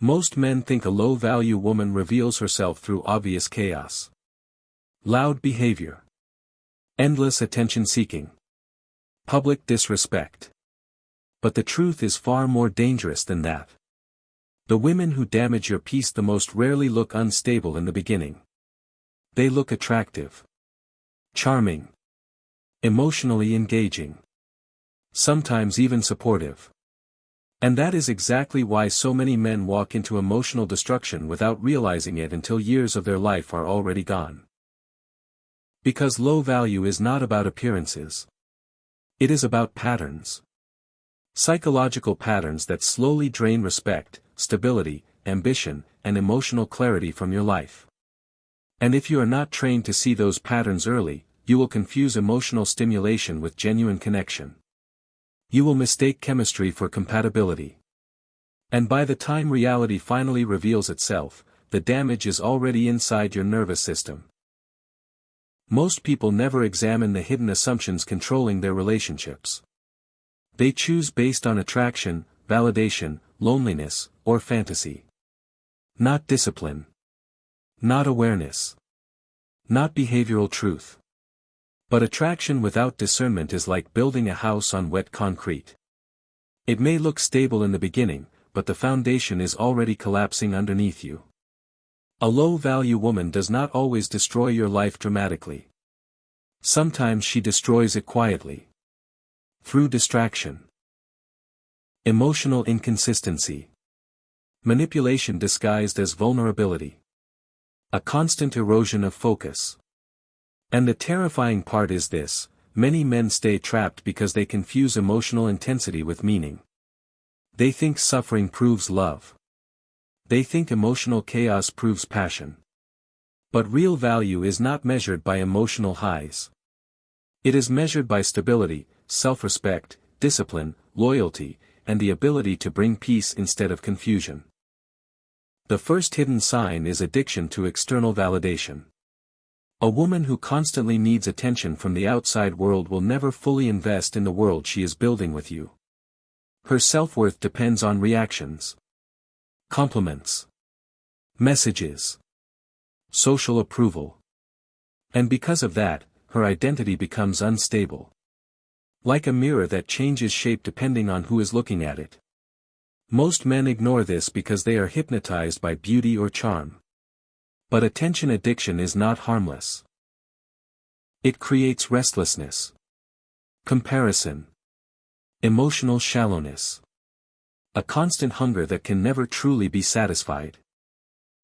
Most men think a low-value woman reveals herself through obvious chaos. Loud behavior. Endless attention-seeking. Public disrespect. But the truth is far more dangerous than that. The women who damage your peace the most rarely look unstable in the beginning. They look attractive. Charming. Emotionally engaging. Sometimes even supportive. And that is exactly why so many men walk into emotional destruction without realizing it until years of their life are already gone. Because low value is not about appearances. It is about patterns. Psychological patterns that slowly drain respect, stability, ambition, and emotional clarity from your life. And if you are not trained to see those patterns early, you will confuse emotional stimulation with genuine connection. You will mistake chemistry for compatibility. And by the time reality finally reveals itself, the damage is already inside your nervous system. Most people never examine the hidden assumptions controlling their relationships. They choose based on attraction, validation, loneliness, or fantasy. Not discipline. Not awareness. Not behavioral truth. But attraction without discernment is like building a house on wet concrete. It may look stable in the beginning, but the foundation is already collapsing underneath you. A low-value woman does not always destroy your life dramatically. Sometimes she destroys it quietly. Through distraction. Emotional inconsistency. Manipulation disguised as vulnerability. A constant erosion of focus. And the terrifying part is this: many men stay trapped because they confuse emotional intensity with meaning. They think suffering proves love. They think emotional chaos proves passion. But real value is not measured by emotional highs. It is measured by stability, self-respect, discipline, loyalty, and the ability to bring peace instead of confusion. The first hidden sign is addiction to external validation. A woman who constantly needs attention from the outside world will never fully invest in the world she is building with you. Her self-worth depends on reactions. Compliments. Messages. Social approval. And because of that, her identity becomes unstable. Like a mirror that changes shape depending on who is looking at it. Most men ignore this because they are hypnotized by beauty or charm. But attention addiction is not harmless. It creates restlessness. Comparison. Emotional shallowness. A constant hunger that can never truly be satisfied.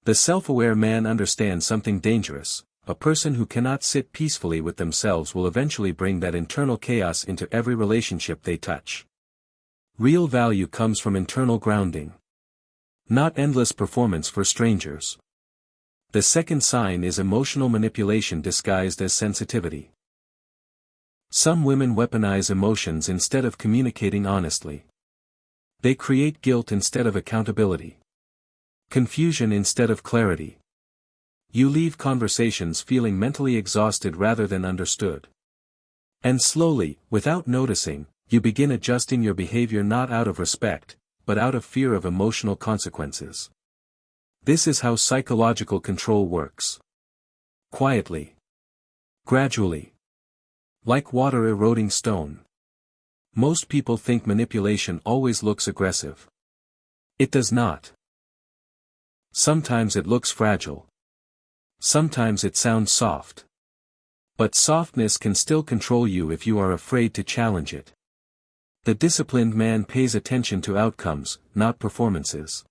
The self-aware man understands something dangerous: a person who cannot sit peacefully with themselves will eventually bring that internal chaos into every relationship they touch. Real value comes from internal grounding. Not endless performance for strangers. The second sign is emotional manipulation disguised as sensitivity. Some women weaponize emotions instead of communicating honestly. They create guilt instead of accountability. Confusion instead of clarity. You leave conversations feeling mentally exhausted rather than understood. And slowly, without noticing, you begin adjusting your behavior not out of respect, but out of fear of emotional consequences. This is how psychological control works. Quietly. Gradually. Like water eroding stone. Most people think manipulation always looks aggressive. It does not. Sometimes it looks fragile. Sometimes it sounds soft. But softness can still control you if you are afraid to challenge it. The disciplined man pays attention to outcomes, not performances.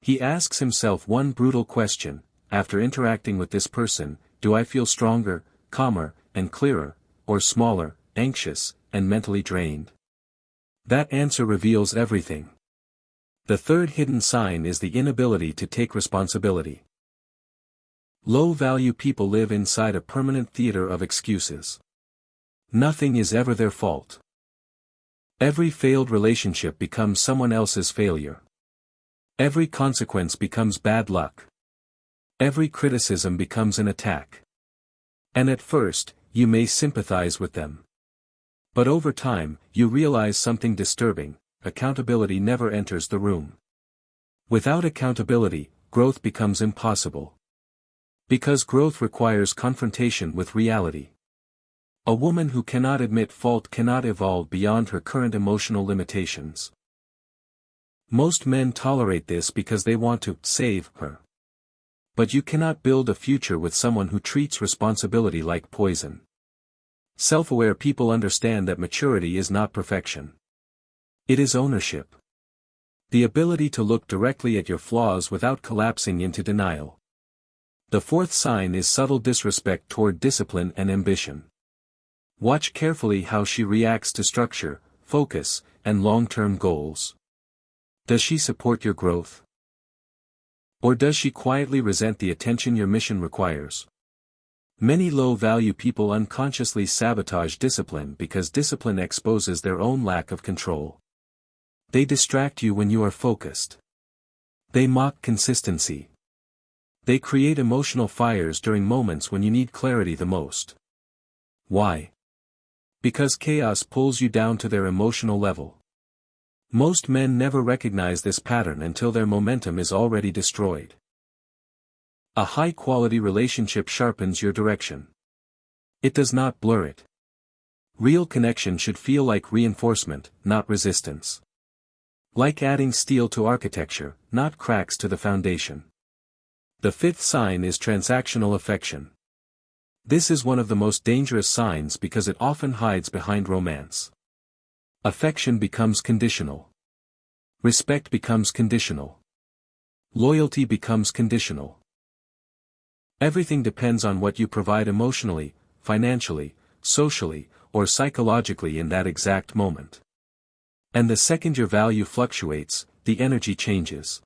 He asks himself one brutal question: after interacting with this person, do I feel stronger, calmer, and clearer, or smaller, anxious, and mentally drained? That answer reveals everything. The third hidden sign is the inability to take responsibility. Low-value people live inside a permanent theater of excuses. Nothing is ever their fault. Every failed relationship becomes someone else's failure. Every consequence becomes bad luck. Every criticism becomes an attack. And at first, you may sympathize with them. But over time, you realize something disturbing: accountability never enters the room. Without accountability, growth becomes impossible. Because growth requires confrontation with reality. A woman who cannot admit fault cannot evolve beyond her current emotional limitations. Most men tolerate this because they want to save her. But you cannot build a future with someone who treats responsibility like poison. Self-aware people understand that maturity is not perfection. It is ownership. The ability to look directly at your flaws without collapsing into denial. The fourth sign is subtle disrespect toward discipline and ambition. Watch carefully how she reacts to structure, focus, and long-term goals. Does she support your growth? Or does she quietly resent the attention your mission requires? Many low-value people unconsciously sabotage discipline because discipline exposes their own lack of control. They distract you when you are focused. They mock consistency. They create emotional fires during moments when you need clarity the most. Why? Because chaos pulls you down to their emotional level. Most men never recognize this pattern until their momentum is already destroyed. A high-quality relationship sharpens your direction. It does not blur it. Real connection should feel like reinforcement, not resistance. Like adding steel to architecture, not cracks to the foundation. The fifth sign is transactional affection. This is one of the most dangerous signs because it often hides behind romance. Affection becomes conditional. Respect becomes conditional. Loyalty becomes conditional. Everything depends on what you provide emotionally, financially, socially, or psychologically in that exact moment. And the second your value fluctuates, the energy changes.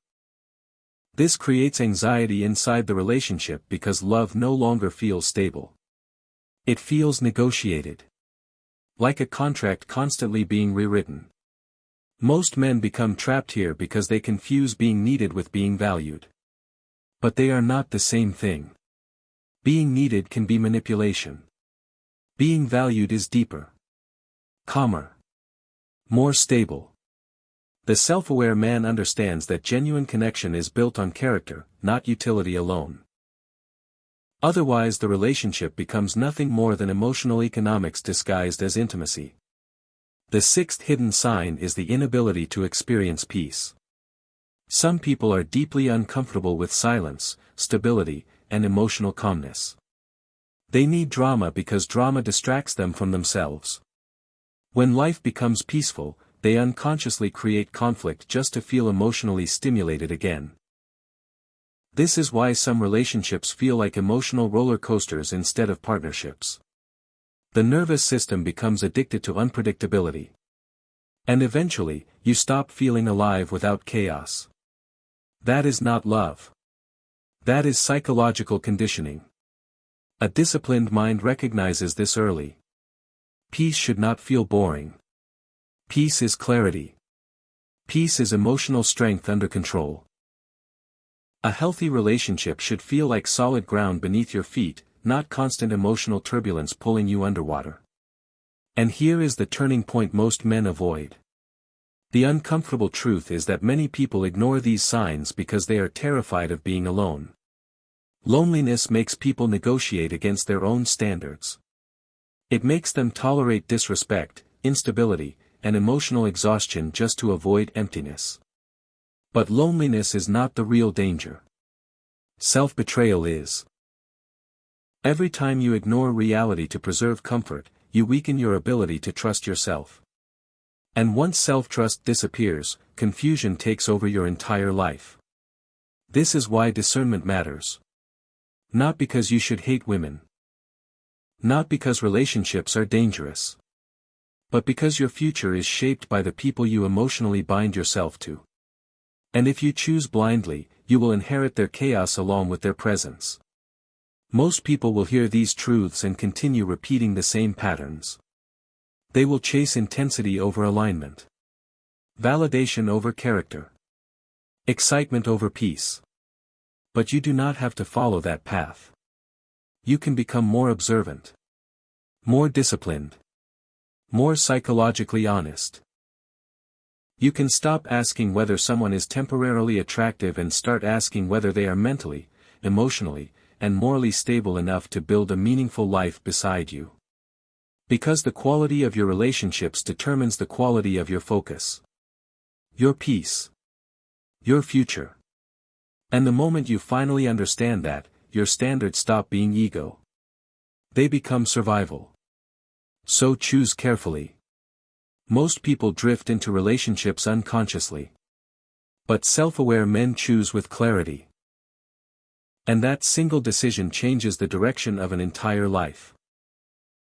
This creates anxiety inside the relationship because love no longer feels stable. It feels negotiated. Like a contract constantly being rewritten. Most men become trapped here because they confuse being needed with being valued. But they are not the same thing. Being needed can be manipulation. Being valued is deeper. Calmer. More stable. The self-aware man understands that genuine connection is built on character, not utility alone. Otherwise the relationship becomes nothing more than emotional economics disguised as intimacy. The sixth hidden sign is the inability to experience peace. Some people are deeply uncomfortable with silence, stability, and emotional calmness. They need drama because drama distracts them from themselves. When life becomes peaceful, they unconsciously create conflict just to feel emotionally stimulated again. This is why some relationships feel like emotional roller coasters instead of partnerships. The nervous system becomes addicted to unpredictability. And eventually, you stop feeling alive without chaos. That is not love. That is psychological conditioning. A disciplined mind recognizes this early. Peace should not feel boring. Peace is clarity. Peace is emotional strength under control. A healthy relationship should feel like solid ground beneath your feet, not constant emotional turbulence pulling you underwater. And here is the turning point most men avoid. The uncomfortable truth is that many people ignore these signs because they are terrified of being alone. Loneliness makes people negotiate against their own standards. It makes them tolerate disrespect, instability, and emotional exhaustion just to avoid emptiness. But loneliness is not the real danger. Self-betrayal is. Every time you ignore reality to preserve comfort, you weaken your ability to trust yourself. And once self-trust disappears, confusion takes over your entire life. This is why discernment matters. Not because you should hate women. Not because relationships are dangerous. But because your future is shaped by the people you emotionally bind yourself to. And if you choose blindly, you will inherit their chaos along with their presence. Most people will hear these truths and continue repeating the same patterns. They will chase intensity over alignment. Validation over character. Excitement over peace. But you do not have to follow that path. You can become more observant. More disciplined. More psychologically honest. You can stop asking whether someone is temporarily attractive and start asking whether they are mentally, emotionally, and morally stable enough to build a meaningful life beside you. Because the quality of your relationships determines the quality of your focus, your peace, your future. And the moment you finally understand that, your standards stop being ego. They become survival. So choose carefully. Most people drift into relationships unconsciously. But self-aware men choose with clarity. And that single decision changes the direction of an entire life.